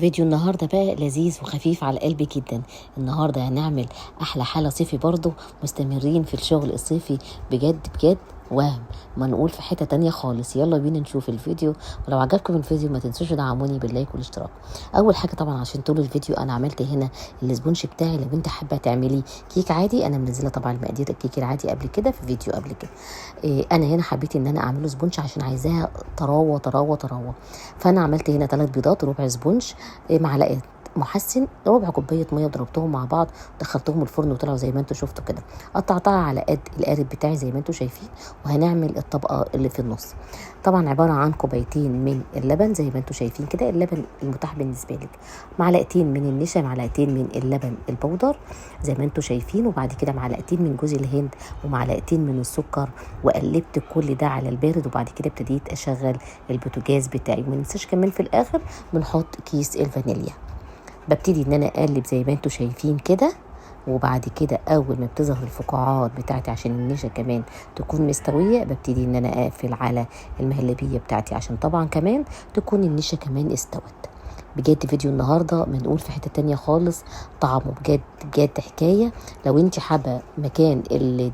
فيديو النهارده بقى لذيذ وخفيف على قلبي جدا. النهارده هنعمل احلى حاله صيفي برضو، مستمرين في الشغل الصيفي بجد بجد. وهم ما نقول في حته تانية خالص. يلا بينا نشوف الفيديو، ولو عجبكم الفيديو ما تنسوش تدعموني باللايك والاشتراك. اول حاجه طبعا عشان طول الفيديو انا عملت هنا الاسبونج بتاعي. لو انت حابه تعملي كيك عادي، انا منزله طبعا مقادير الكيك العادي قبل كده في فيديو قبل كده. انا هنا حبيت ان انا اعمله سبونج عشان عايزاها طراوه طراوه طراوه. فانا عملت هنا 3 بيضات، ربع سبونج، معلقه محسن، ربع كوبايه ميه، ضربتهم مع بعض دخلتهم الفرن وطلعوا زي ما انتم شفتوا كده. قطعتها على قد القالب بتاعي زي ما انتم شايفين، وهنعمل الطبقه اللي في النص. طبعا عباره عن كوبايتين من اللبن زي ما انتم شايفين كده، اللبن المتاح بالنسبه لك، معلقتين من النشا، معلقتين من اللبن البودر زي ما انتم شايفين، وبعد كده معلقتين من جوز الهند ومعلقتين من السكر. وقلبت كل ده على البارد، وبعد كده ابتديت اشغل البوتاجاز بتاعي. ما ننساش كمان في الاخر بنحط كيس الفانيليا. ببتدي ان انا اقلب زي ما انتم شايفين كده، وبعد كده اول ما بتظهر الفقاعات بتاعتي عشان النشا كمان تكون مستويه، ببتدي ان انا اقفل على المهلبيه بتاعتي عشان طبعا كمان تكون النشا كمان استوت. بجد فيديو النهارده منقول في حته تانية خالص، طعمه بجد بجد حكايه. لو انت حابه مكان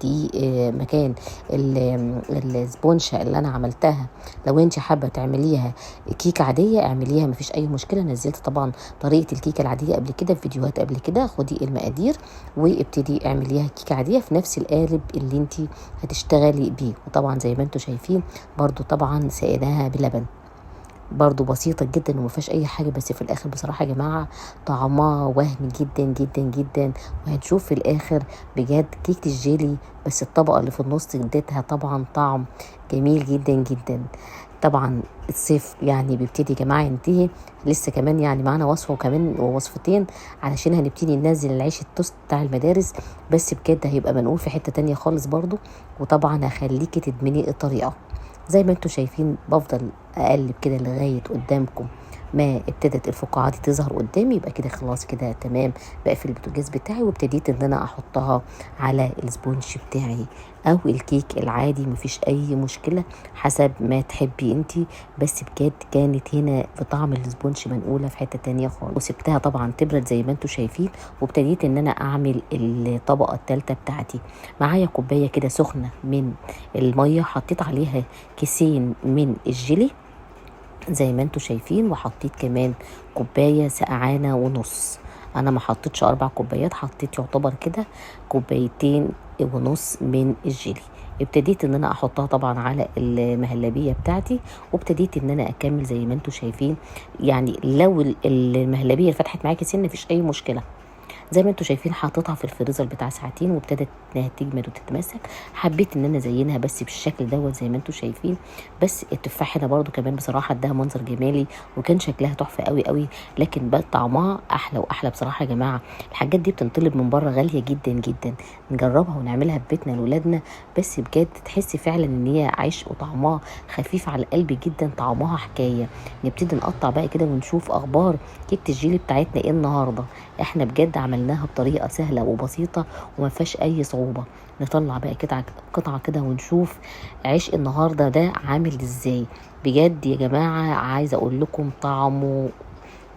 دي مكان السبونشه اللي انا عملتها، لو انت حابه تعمليها كيكه عاديه اعمليها، مفيش اي مشكله. نزلت طبعا طريقه الكيكه العاديه قبل كده في فيديوهات قبل كده. خدي المقادير وابتدي اعمليها كيكه عاديه في نفس القالب اللي انت هتشتغلي بيه. وطبعا زي ما انتم شايفين برضو طبعا سقيناها بلبن، برضو بسيطة جدا وما فيهاش اي حاجة، بس في الاخر بصراحة يا جماعة طعمها وهم جدا جدا جدا. وهنشوف في الاخر بجد كيكة الجيلي، بس الطبقة اللي في النص اديتها طبعا طعم جميل جدا جدا. طبعا الصيف يعني بيبتدي يا جماعة ينتهي، لسه كمان يعني معانا وصفة وكمان وصفتين علشان هنبتدي ننزل العيش التوست بتاع المدارس. بس بجد هيبقى منقول في حتة تانية خالص برضو. وطبعا هخليكي تدمني الطريقة زي ما انتم شايفين. بفضل اقلب كده لغايه قدامكم ما ابتدت الفقاعات دي تظهر قدامي، يبقى كده خلاص كده تمام. بقفل البوتاجاز بتاعي وابتديت ان انا احطها على السبونج بتاعي او الكيك العادي، مفيش اي مشكله حسب ما تحبي انتي. بس بجد كانت هنا في طعم السبونج منقوله في حته تانية خالص. وسبتها طبعا تبرد زي ما انتم شايفين، وابتديت ان انا اعمل الطبقه الثالثه بتاعتي. معايا كوبايه كده سخنه من الميه، حطيت عليها كيسين من الجيلي زي ما انتم شايفين، وحطيت كمان كوبايه سقعانه ونص. انا ما حطيتش 4 كوبايات، حطيت يعتبر كده كوبايتين ونص من الجيلي. ابتديت ان انا احطها طبعا على المهلبيه بتاعتي، وابتديت ان انا اكمل زي ما انتم شايفين. يعني لو المهلبيه فتحت معاكي سن مفيش اي مشكله. زي ما انتم شايفين حطيتها في الفريزر بتاع ساعتين، وابتدت انها تجمد وتتماسك. حبيت ان انا ازينها بس بالشكل دوت زي ما انتم شايفين. بس التفاح هنا برده كمان بصراحه اداها منظر جمالي، وكان شكلها تحفه قوي قوي. لكن بقى طعمها احلى واحلى بصراحه يا جماعه. الحاجات دي بتنطلب من بره غاليه جدا جدا، نجربها ونعملها في بيتنا لاولادنا. بس بجد تحسي فعلا ان هي عيش وطعمها خفيف على القلب جدا، طعمها حكايه. نبتدي نقطع بقى كده ونشوف اخبار كيكه الجيلي بتاعتنا ايه النهارده. احنا بجد عملناها بطريقه سهله وبسيطه وما فيهاش اي صعوبه. نطلع بقى كده قطعه كده ونشوف عيش النهارده ده عامل ازاي. بجد يا جماعه عايزه اقول لكم طعمه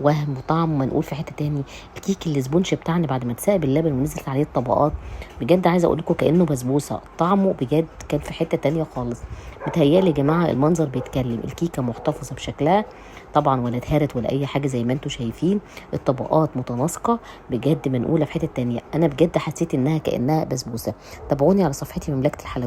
وهم وطعم منقول في حته تاني. الكيك الاسبونج بتاعنا بعد ما اتسقى باللبن ونزلت عليه الطبقات، بجد عايزه اقول لكم كانه بسبوسه. طعمه بجد كان في حته تانية خالص. متهيالي يا جماعه المنظر بيتكلم. الكيكه محتفظه بشكلها طبعا، ولا اتهرت ولا اي حاجه زي ما انتم شايفين. الطبقات متناسقه بجد منقوله في حته تانية. انا بجد حسيت انها كانها بسبوسه. تابعوني على صفحتي مملكه الحلويات.